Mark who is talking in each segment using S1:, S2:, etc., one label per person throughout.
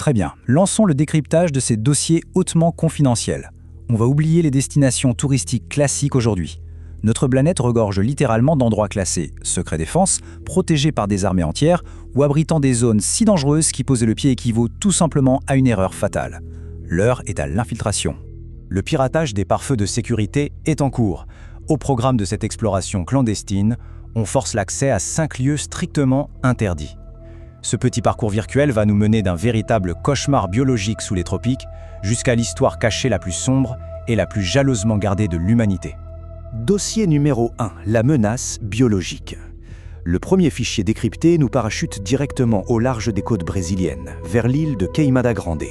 S1: Très bien, lançons le décryptage de ces dossiers hautement confidentiels. On va oublier les destinations touristiques classiques aujourd'hui. Notre planète regorge littéralement d'endroits classés secret défense, protégés par des armées entières ou abritant des zones si dangereuses qu'y poser le pied équivaut tout simplement à une erreur fatale. L'heure est à l'infiltration.
S2: Le piratage des pare-feux de sécurité est en cours. Au programme de cette exploration clandestine, on force l'accès à 5 lieux strictement interdits. Ce petit parcours virtuel va nous mener d'un véritable cauchemar biologique sous les tropiques jusqu'à l'histoire cachée la plus sombre et la plus jalousement gardée de l'humanité.
S3: Dossier numéro 1, la menace biologique. Le premier fichier décrypté nous parachute directement au large des côtes brésiliennes, vers l'île de Queimada Grande.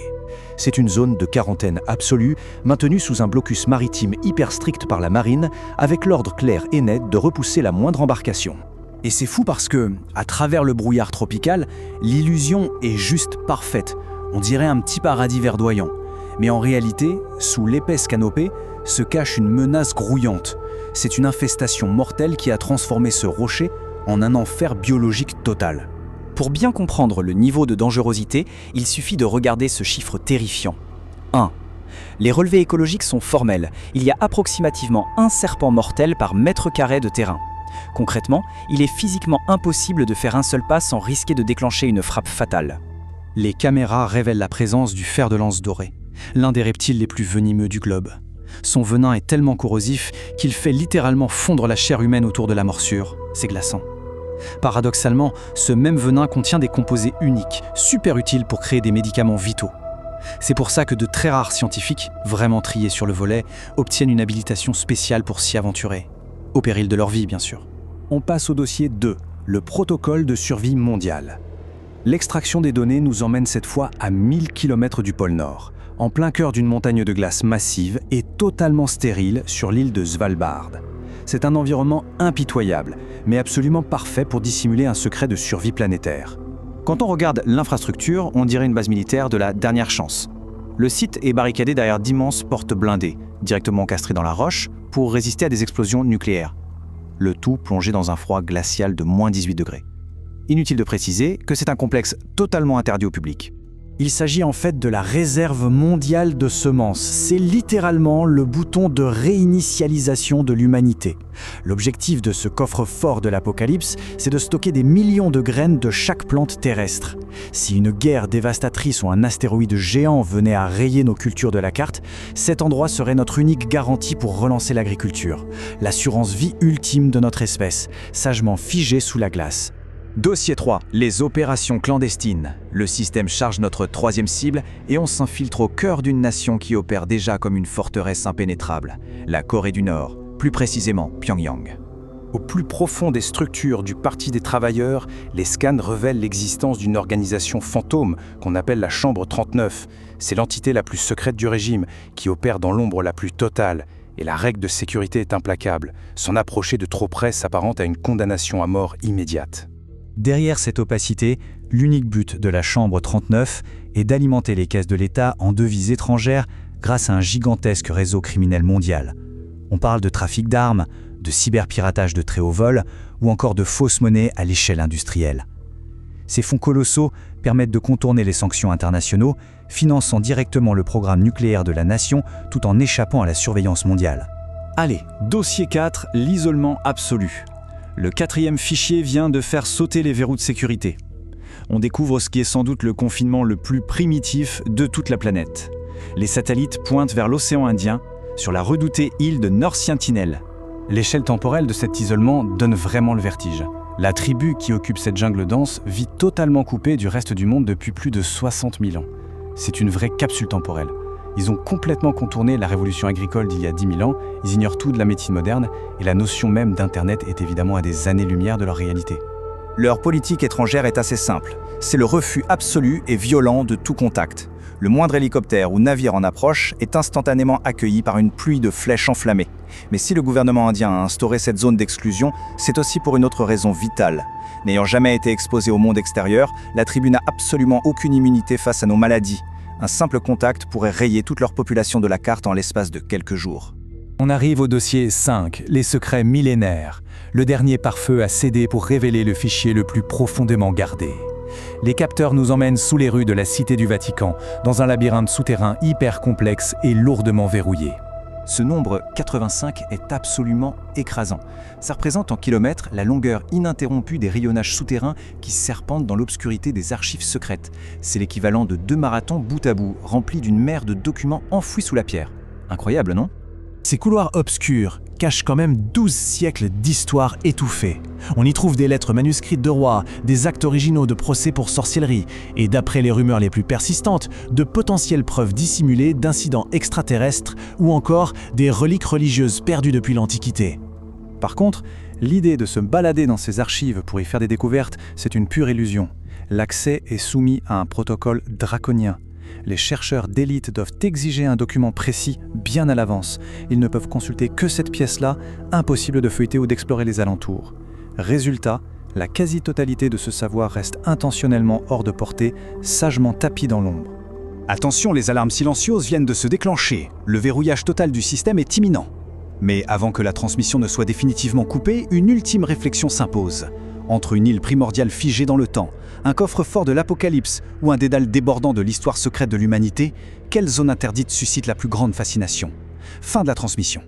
S3: C'est une zone de quarantaine absolue, maintenue sous un blocus maritime hyper strict par la marine, avec l'ordre clair et net de repousser la moindre embarcation. Et c'est fou parce que, à travers le brouillard tropical, l'illusion est juste parfaite. On dirait un petit paradis verdoyant. Mais en réalité, sous l'épaisse canopée, se cache une menace grouillante. C'est une infestation mortelle qui a transformé ce rocher en un enfer biologique total.
S2: Pour bien comprendre le niveau de dangerosité, il suffit de regarder ce chiffre terrifiant. 1. Les relevés écologiques sont formels. Il y a approximativement un serpent mortel par mètre carré de terrain. Concrètement, il est physiquement impossible de faire un seul pas sans risquer de déclencher une frappe fatale.
S4: Les caméras révèlent la présence du fer-de-lance doré, l'un des reptiles les plus venimeux du globe. Son venin est tellement corrosif qu'il fait littéralement fondre la chair humaine autour de la morsure. C'est glaçant. Paradoxalement, ce même venin contient des composés uniques, super utiles pour créer des médicaments vitaux. C'est pour ça que de très rares scientifiques, vraiment triés sur le volet, obtiennent une habilitation spéciale pour s'y aventurer. Au péril de leur vie, bien sûr.
S3: On passe au dossier 2, le protocole de survie mondial. L'extraction des données nous emmène cette fois à 1000 km du pôle Nord, en plein cœur d'une montagne de glace massive et totalement stérile sur l'île de Svalbard. C'est un environnement impitoyable, mais absolument parfait pour dissimuler un secret de survie planétaire.
S2: Quand on regarde l'infrastructure, on dirait une base militaire de la dernière chance. Le site est barricadé derrière d'immenses portes blindées, directement encastrées dans la roche, pour résister à des explosions nucléaires. Le tout plongé dans un froid glacial de moins 18 degrés. Inutile de préciser que c'est un complexe totalement interdit au public.
S3: Il s'agit en fait de la réserve mondiale de semences. C'est littéralement le bouton de réinitialisation de l'humanité. L'objectif de ce coffre-fort de l'apocalypse, c'est de stocker des millions de graines de chaque plante terrestre. Si une guerre dévastatrice ou un astéroïde géant venait à rayer nos cultures de la carte, cet endroit serait notre unique garantie pour relancer l'agriculture. L'assurance vie ultime de notre espèce, sagement figée sous la glace.
S2: Dossier 3, les opérations clandestines. Le système charge notre troisième cible et on s'infiltre au cœur d'une nation qui opère déjà comme une forteresse impénétrable, la Corée du Nord, plus précisément Pyongyang.
S3: Au plus profond des structures du Parti des travailleurs, les scans révèlent l'existence d'une organisation fantôme qu'on appelle la Chambre 39. C'est l'entité la plus secrète du régime, qui opère dans l'ombre la plus totale. Et la règle de sécurité est implacable. S'en approcher de trop près s'apparente à une condamnation à mort immédiate.
S1: Derrière cette opacité, l'unique but de la Chambre 39 est d'alimenter les caisses de l'État en devises étrangères grâce à un gigantesque réseau criminel mondial. On parle de trafic d'armes, de cyberpiratage de très haut vol ou encore de fausses monnaies à l'échelle industrielle. Ces fonds colossaux permettent de contourner les sanctions internationaux, finançant directement le programme nucléaire de la nation tout en échappant à la surveillance mondiale.
S4: Allez, dossier 4, l'isolement absolu. Le 4e fichier vient de faire sauter les verrous de sécurité. On découvre ce qui est sans doute le confinement le plus primitif de toute la planète. Les satellites pointent vers l'océan Indien, sur la redoutée île de North Sentinel.
S3: L'échelle temporelle de cet isolement donne vraiment le vertige. La tribu qui occupe cette jungle dense vit totalement coupée du reste du monde depuis plus de 60 000 ans. C'est une vraie capsule temporelle. Ils ont complètement contourné la révolution agricole d'il y a 10 000 ans, ils ignorent tout de la médecine moderne, et la notion même d'Internet est évidemment à des années-lumière de leur réalité.
S2: Leur politique étrangère est assez simple. C'est le refus absolu et violent de tout contact. Le moindre hélicoptère ou navire en approche est instantanément accueilli par une pluie de flèches enflammées. Mais si le gouvernement indien a instauré cette zone d'exclusion, c'est aussi pour une autre raison vitale. N'ayant jamais été exposée au monde extérieur, la tribu n'a absolument aucune immunité face à nos maladies. Un simple contact pourrait rayer toute leur population de la carte en l'espace de quelques jours.
S3: On arrive au dossier 5, les secrets millénaires. Le dernier pare-feu a cédé pour révéler le fichier le plus profondément gardé.
S5: Les capteurs nous emmènent sous les rues de la Cité du Vatican, dans un labyrinthe souterrain hyper complexe et lourdement verrouillé.
S2: Ce nombre 85 est absolument écrasant. Ça représente en kilomètres la longueur ininterrompue des rayonnages souterrains qui serpentent dans l'obscurité des archives secrètes. C'est l'équivalent de 2 marathons bout à bout, remplis d'une mer de documents enfouis sous la pierre. Incroyable, non ?
S6: Ces couloirs obscurs cachent quand même 12 siècles d'histoire étouffée. On y trouve des lettres manuscrites de rois, des actes originaux de procès pour sorcellerie, et d'après les rumeurs les plus persistantes, de potentielles preuves dissimulées d'incidents extraterrestres ou encore des reliques religieuses perdues depuis l'Antiquité.
S1: Par contre, l'idée de se balader dans ces archives pour y faire des découvertes, c'est une pure illusion. L'accès est soumis à un protocole draconien. Les chercheurs d'élite doivent exiger un document précis bien à l'avance. Ils ne peuvent consulter que cette pièce-là, impossible de feuilleter ou d'explorer les alentours. Résultat, la quasi-totalité de ce savoir reste intentionnellement hors de portée, sagement tapi dans l'ombre. Attention, les alarmes silencieuses viennent de se déclencher. Le verrouillage total du système est imminent. Mais avant que la transmission ne soit définitivement coupée, une ultime réflexion s'impose. Entre une île primordiale figée dans le temps, un coffre-fort de l'Apocalypse ou un dédale débordant de l'histoire secrète de l'humanité, quelle zone interdite suscite la plus grande fascination ? Fin de la transmission.